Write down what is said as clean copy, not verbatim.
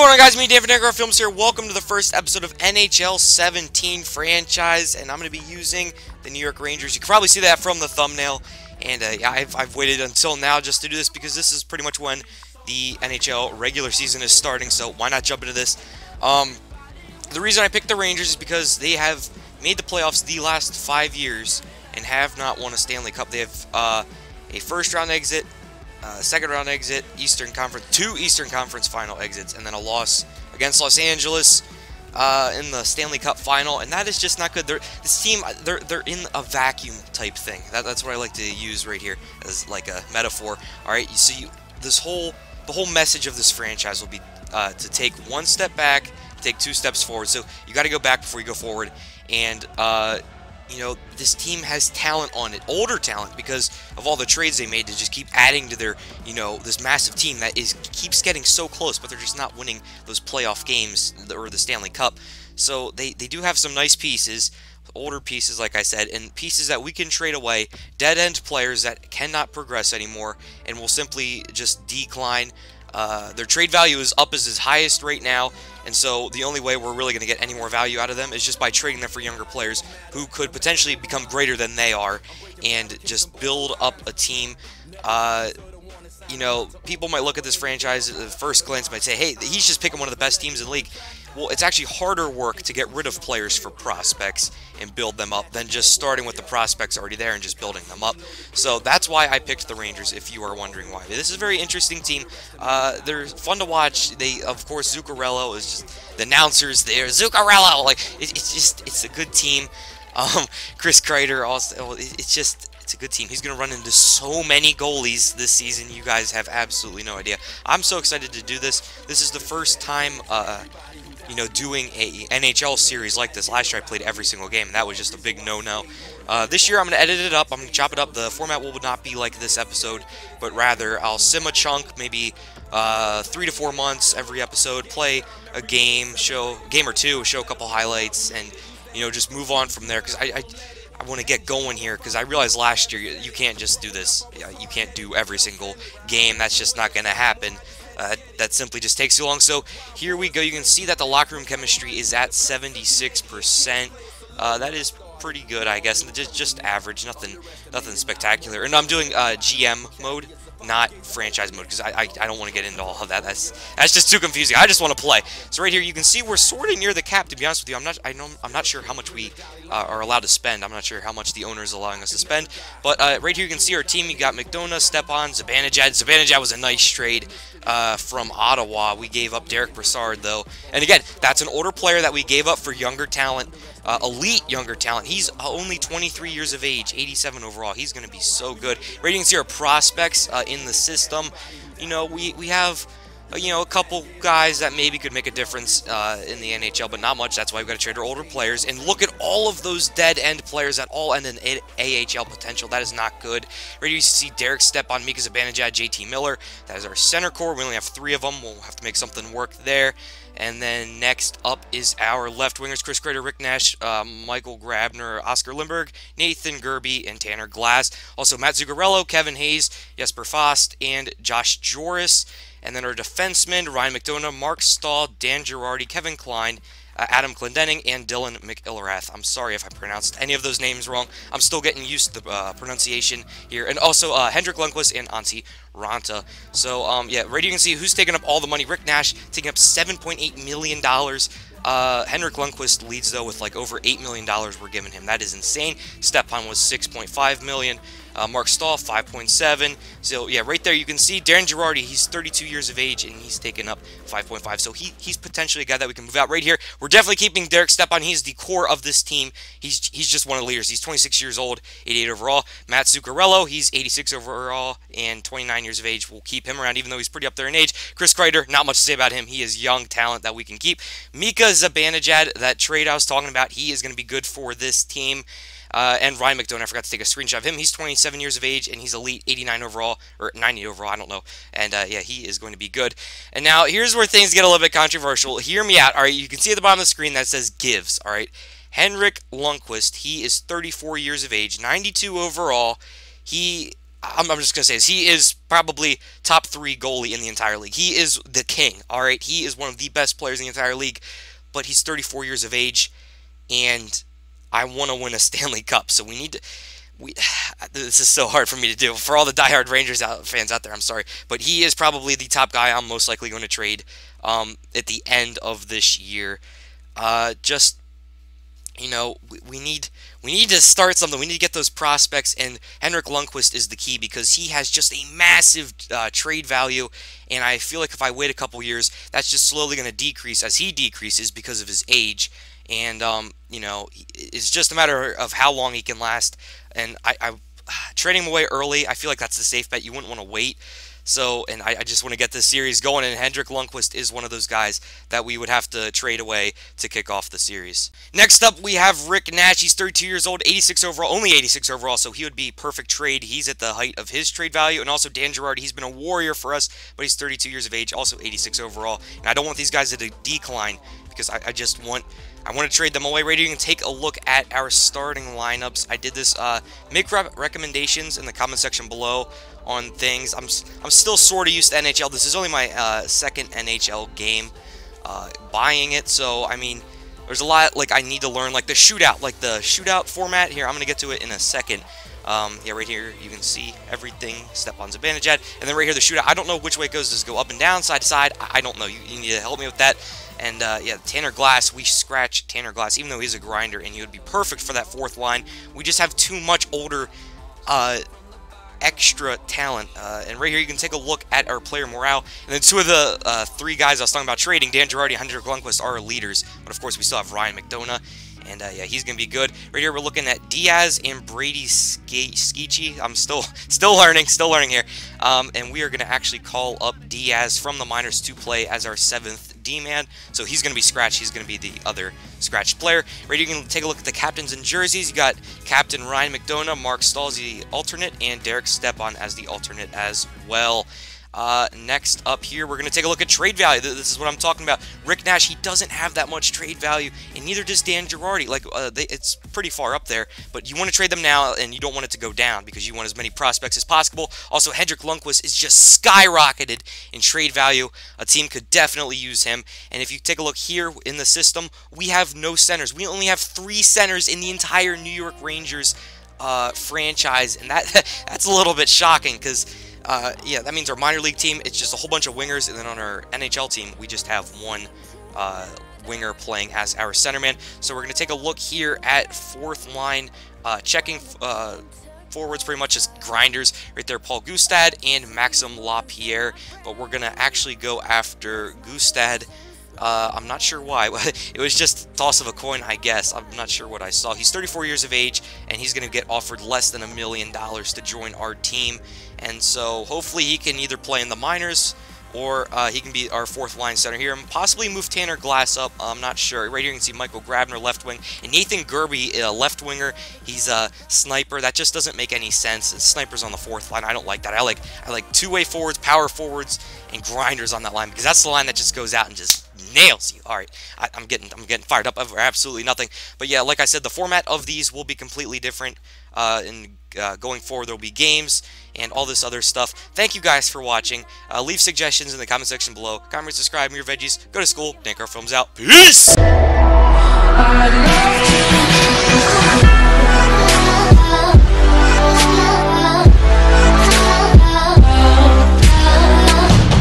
going on, guys? Me, Dan from DanCarFilms here. Welcome to the first episode of NHL 17 franchise, and I'm going to be using the New York Rangers. You can probably see that from the thumbnail, and yeah, I've waited until now just to do this because this is pretty much when the NHL regular season is starting, so why not jump into this? The reason I picked the Rangers is because they have made the playoffs the last 5 years and have not won a Stanley Cup. They have a first-round exit, second-round exit, two Eastern Conference final exits, and then a loss against Los Angeles in the Stanley Cup final, and that is just not good. This team, they're in a vacuum type thing. That's what I like to use right here as like a metaphor. All right, so the whole message of this franchise will be to take one step back, take two steps forward. So you got to go back before you go forward, and you know, this team has talent on it, older talent, because of all the trades they made to just keep adding to their, you know, this massive team that keeps getting so close, but they're just not winning those playoff games or the Stanley Cup. So they do have some nice pieces, older pieces, like I said, and pieces that we can trade away, dead-end players that cannot progress anymore and will simply just decline. Their trade value is up as its highest right now, and so the only way we're really going to get any more value out of them is just by trading them for younger players who could potentially become greater than they are and just build up a team. You know, people might look at this franchise at the first glance, might say, hey, he's just picking one of the best teams in the league. Well, it's actually harder work to get rid of players for prospects and build them up than just starting with the prospects already there and just building them up. So that's why I picked the Rangers, if you are wondering why. This is a very interesting team. They're fun to watch. Of course, Zuccarello is just the announcers there. Zuccarello! Like, it's a good team. Chris Kreider also, it's a good team. He's going to run into so many goalies this season. You guys have absolutely no idea. I'm so excited to do this. This is the first time, you know, doing a NHL series like this. Last year I played every single game, and that was just a big no-no. This year I'm going to edit it up. I'm going to chop it up. The format will not be like this episode, but rather I'll sim a chunk, maybe 3 to 4 months every episode, play a game or two, show a couple highlights, and, you know, just move on from there, because I want to get going here, because I realized last year you can't just do this. You can't do every single game. That's just not going to happen. That simply just takes too long. So here we go. You can see that the locker room chemistry is at 76%. That is pretty good, I guess. Just average, nothing spectacular. And I'm doing GM mode, not franchise mode, because I don't want to get into all of that. That's just too confusing. I just want to play. So right here, you can see we're sort of near the cap. To be honest with you, I'm not sure how much we are allowed to spend. I'm not sure how much the owner is allowing us to spend. But right here, you can see our team. You got McDonough, Stepan, Zibanejad. Zibanejad was a nice trade from Ottawa. We gave up Derek Brassard, though. And again, that's an older player that we gave up for younger talent. Elite younger talent. He's only 23 years of age, 87 overall. He's going to be so good. Right, you can see our prospects in the system. You know, we have, you know, a couple guys that maybe could make a difference in the NHL, but not much. That's why we've got to trade our older players. And look at all of those dead-end players that all end in AHL potential. That is not good. Right here, you see Derek Stepan, Mika Zibanejad, JT Miller. That is our center core. We only have 3 of them. We'll have to make something work there. And then next up is our left wingers, Chris Kreider, Rick Nash, Michael Grabner, Oscar Lindberg, Nathan Gerbe, and Tanner Glass. Also Matt Zuccarello, Kevin Hayes, Jesper Fast, and Josh Joris. And then our defensemen, Ryan McDonough, Mark Stahl, Dan Girardi, Kevin Klein, Adam Clendenning, and Dylan McIlrath. I'm sorry if I pronounced any of those names wrong. I'm still getting used to the pronunciation here. And also Hendrik Lundqvist and Antti Ranta. So, yeah, right here you can see who's taking up all the money. Rick Nash taking up $7.8 million. Hendrik Lundqvist leads, though, with like over $8 million we're giving him. That is insane. Stepan was $6.5 million. Mark Stahl, 5.7. So, yeah, right there you can see Darren Girardi. He's 32 years of age, and he's taken up 5.5. So he's potentially a guy that we can move out. Right here, we're definitely keeping Derek Stepan. He's the core of this team. He's just one of the leaders. He's 26 years old, 88 overall. Matt Zuccarello, he's 86 overall and 29 years of age. We'll keep him around, even though he's pretty up there in age. Chris Kreider, not much to say about him. He is young talent that we can keep. Mika Zibanejad, that trade I was talking about, he is going to be good for this team. And Ryan McDonough, I forgot to take a screenshot of him. He's 27 years of age, and he's elite, 89 overall, or 90 overall, I don't know. And, yeah, he is going to be good. And now, here's where things get a little bit controversial. Hear me out, all right? You can see at the bottom of the screen that says gives, all right? Henrik Lundqvist, he is 34 years of age, 92 overall. He I'm just going to say this. He is probably top 3 goalie in the entire league. He is the king, all right? He is one of the best players in the entire league, but he's 34 years of age, and I want to win a Stanley Cup, so we need to... This is so hard for me to do. For all the diehard Rangers fans out there, I'm sorry. But he is probably the top guy I'm most likely going to trade at the end of this year. Just... You know, we need to start something. We need to get those prospects, and Henrik Lundqvist is the key because he has just a massive trade value, and I feel like if I wait a couple years, that's just slowly going to decrease as he decreases because of his age, and you know, it's just a matter of how long he can last, and I trading him away early, I feel like that's the safe bet. You wouldn't want to wait. So, and I just want to get this series going, and Henrik Lundqvist is one of those guys that we would have to trade away to kick off the series. Next up, we have Rick Nash. He's 32 years old, 86 overall, only 86 overall, so he would be perfect trade. He's at the height of his trade value, and also Dan Girardi. He's been a warrior for us, but he's 32 years of age, also 86 overall, and I don't want these guys to decline because I want to trade them away. Right here, you can take a look at our starting lineups. I did this. Make recommendations in the comment section below on things. I'm still sort of used to NHL. This is only my second NHL game buying it, so I mean, there's a lot like I need to learn, like the shootout format. Here, I'm gonna get to it in a second. Yeah, right here you can see everything. Stepan's advantage at, and then right here the shootout. I don't know which way it goes. Does it go up and down, side to side? I don't know. You need to help me with that. And yeah, Tanner Glass, we scratch Tanner Glass, even though he's a grinder, and he would be perfect for that fourth line. We just have too much older extra talent. And right here you can take a look at our player morale. And then two of the 3 guys I was talking about trading, Dan Girardi and Henrik Lundqvist, are our leaders. But of course we still have Ryan McDonough. And yeah, he's going to be good. Right here we're looking at Diaz and Brady Skeechy. I'm still learning here. And we are going to actually call up Diaz from the minors to play as our 7th D-man. So he's going to be scratched. He's going to be the other scratched player. Right here you can take a look at the captains and jerseys. You got Captain Ryan McDonough, Mark Stahl's the alternate, and Derek Stepan as the alternate as well. Next up here, we're going to take a look at trade value. This is what I'm talking about. Rick Nash, he doesn't have that much trade value, and neither does Dan Girardi. Like, it's pretty far up there, but you want to trade them now, and you don't want it to go down because you want as many prospects as possible. Also, Henrik Lundqvist is just skyrocketed in trade value. A team could definitely use him, and if you take a look here in the system, we have no centers. We only have 3 centers in the entire New York Rangers franchise, and that's a little bit shocking because yeah, that means our minor league team, it's just a whole bunch of wingers, and then on our NHL team, we just have 1 winger playing as our centerman. So we're going to take a look here at 4th line, checking forwards pretty much as grinders. Right there, Paul Gustad and Maxim Lapierre, but we're going to actually go after Gustad. I'm not sure why. It was just toss of a coin, I guess. I'm not sure what I saw. He's 34 years of age, and he's going to get offered less than $1 million to join our team. And so hopefully he can either play in the minors or he can be our 4th line center here and possibly move Tanner Glass up. I'm not sure. Right here you can see Michael Grabner, left wing, and Nathan Gerby, left winger. He's a sniper. That just doesn't make any sense. Snipers on the 4th line. I don't like that. I like two-way forwards, power forwards, and grinders on that line because that's the line that just goes out and just nails you. All right, I'm getting fired up over absolutely nothing. But yeah, like I said, the format of these will be completely different. Going forward, there will be games and all this other stuff. Thank you guys for watching. Leave suggestions in the comment section below. Comment, subscribe, your veggies. Go to school. DanCarFilms out. Peace!